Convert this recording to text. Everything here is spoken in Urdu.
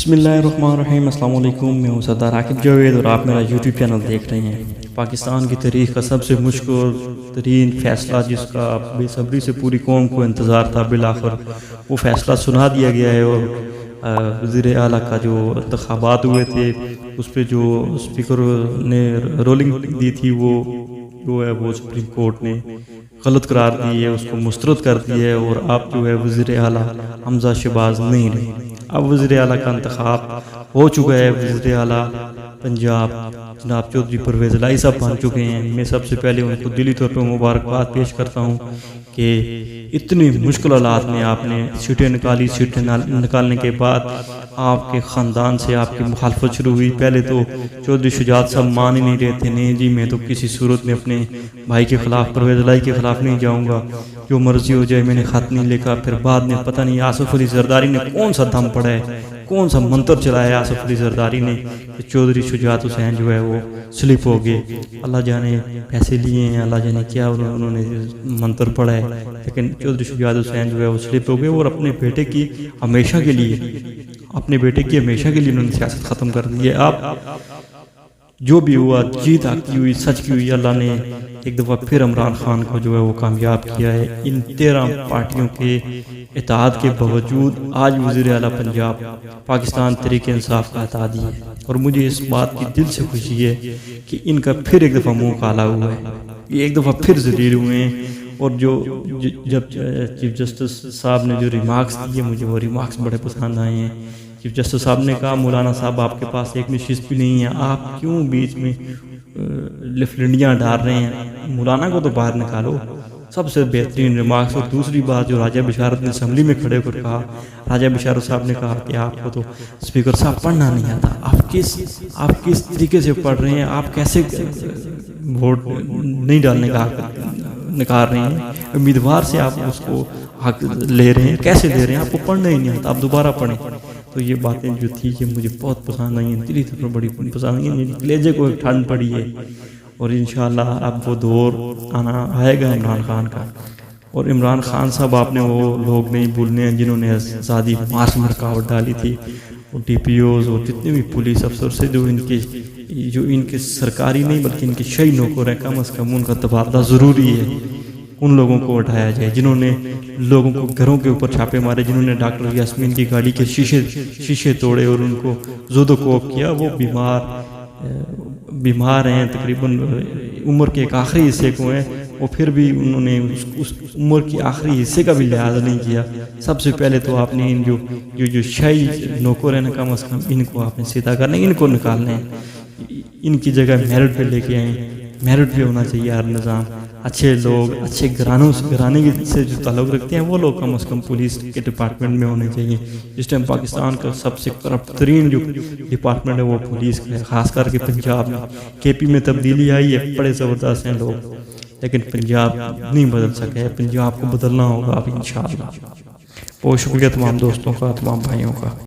بسم اللہ الرحمن الرحیم۔ السلام علیکم، میں ہوں سردار عاقب جاوید اور آپ میرا یوٹیوب چینل دیکھ رہے ہیں۔ پاکستان کی تاریخ کا سب سے مشکل ترین فیصلہ جس کا بے صبری سے پوری قوم کو انتظار تھا، بالآخر وہ فیصلہ سنا دیا گیا ہے۔ اور وزیر اعلیٰ کا جو انتخابات ہوئے تھے اس پہ جو اسپیکر نے رولنگ دی تھی وہ جو ہے وہ سپریم کورٹ نے غلط قرار دی ہے، اس کو مسترد کر دی ہے، اور اب جو ہے وزیر اعلیٰ حمزہ شہباز نہیں رہے۔ اب وزیر اعلیٰ کا انتخاب ہو چکا ہے۔ وزیر اعلیٰ پنجاب جناب چودھری پرویز الہی صاحب بن چکے ہیں۔ میں سب سے پہلے ان کو دلی طور پہ مبارکباد پیش کرتا ہوں کہ اتنی مشکل حالات میں آپ نے سیٹیں نکالی۔ سیٹیں نکالنے کے بعد آپ کے خاندان سے آپ کی مخالفت شروع ہوئی۔ پہلے تو چودھری شجاعت صاحب مان ہی نہیں رہے تھے، نہیں جی میں تو کسی صورت میں اپنے بھائی کے خلاف، پرویز الہی کے خلاف نہیں جاؤں گا، جو مرضی ہو جائے، میں نے خط نہیں لکھا۔ پھر بعد میں پتہ نہیں آصف علی زرداری نے کون سا دم پڑا ہے، کون سا منتر چلایا آصف علی زرداری نے کہ چودھری شجاعت حسین جو ہے وہ سلپ ہو گئے۔ اللہ جانے پیسے لیے ہیں، اللہ جانے کیا انہوں نے منتر پڑھا ہے، لیکن چودھری شجاعت حسین جو ہے وہ سلپ ہو گئے اور اپنے بیٹے کی ہمیشہ کے لیے انہوں نے سیاست ختم کر دی ہے۔ اب جو بھی ہوا، جیت حق کی ہوئی، سچ کی ہوئی۔ اللہ نے ایک دفعہ پھر عمران خان کو جو ہے وہ کامیاب کیا ہے۔ ان 13 پارٹیوں کے اتحاد کے باوجود آج وزیر اعلیٰ پنجاب پاکستان تحریک انصاف کا اتحادی ہے، اور مجھے اس بات کی دل سے خوشی ہے کہ ان کا پھر ایک دفعہ منہ کالا ہوا ہے، یہ ایک دفعہ پھر ذلیل ہوئے ہیں۔ اور جب چیف جسٹس صاحب نے جو ریمارکس دیے، مجھے وہ ریمارکس بڑے پسند آئے ہیں۔ چیف جسٹس صاحب نے کہا مولانا صاحب آپ کے پاس ایک نشست بھی نہیں ہے، آپ کیوں بیچ میں لفلنڈیاں ڈال رہے ہیں، مولانا کو تو باہر نکالو۔ سب سے بہترین ریمارکس۔ اور دوسری بات جو راجہ بشارت نے اسمبلی میں کھڑے کر کہا، راجہ بشارت صاحب نے کہا کہ آپ کو تو اسپیکر صاحب پڑھنا نہیں آتا، آپ کس طریقے سے پڑھ رہے ہیں، آپ کیسے ووٹ نہیں ڈالنے کا حق نکال رہے ہیں، امیدوار سے آپ اس کو حق لے رہے ہیں، کیسے لے رہے ہیں، آپ کو پڑھنا ہی نہیں آتا، آپ دوبارہ پڑھیں۔ تو یہ باتیں جو تھی یہ مجھے بہت پسند آئی ہیں، دلی طور پر بڑی پسند آئی ہیں، میری کلیجے کو ایک ٹھنڈ پڑی ہے۔ اور انشاءاللہ اب وہ دور آئے گا عمران خان کا۔ اور عمران خان صاحب آپ نے وہ لوگ نہیں بھولنے ہیں جنہوں نے آزادی مارچ میں رکاوٹ ڈالی تھی، ڈی پی اوز اور جتنے بھی پولیس افسر سے جو ان کے سرکاری نہیں بلکہ ان کے شہری نوکر ہیں، کم از کم ان کا تبادلہ ضروری ہے۔ ان لوگوں کو اٹھایا جائے جنہوں نے لوگوں کو گھروں کے اوپر چھاپے مارے، جنہوں نے ڈاکٹر یاسمین کی گاڑی کے شیشے توڑے اور ان کو زود و کوب کیا۔ وہ بیمار ہیں، تقریباً عمر کے ایک آخری حصے کو ہیں، وہ پھر بھی انہوں نے اس عمر کی آخری حصے کا بھی لحاظ نہیں کیا۔ سب سے پہلے تو آپ نے ان جو شاہی نوکر ہیں، کم از کم ان کو آپ نے سیدھا کرنا ہے، ان کو نکالنا ہے، ان کی جگہ میرٹ پہ لے کے آئیں۔ میرٹ پہ ہونا چاہیے ہر نظام، اچھے لوگ، اچھے گھرانے سے جو تعلق رکھتے ہیں وہ لوگ کم از کم پولیس کے ڈپارٹمنٹ میں ہونے چاہیے۔ اس ٹائم پاکستان کا سب سے کرپٹ ترین جو ڈپارٹمنٹ ہے وہ پولیس کا ہے، خاص کر کے پنجاب میں۔ کے پی میں تبدیلی آئی ہے، بڑے زبردست ہیں لوگ، لیکن پنجاب نہیں بدل سکے، پنجاب کو بدلنا ہوگا اب انشاءاللہ۔ بہت شکریہ تمام دوستوں کا، تمام بھائیوں کا۔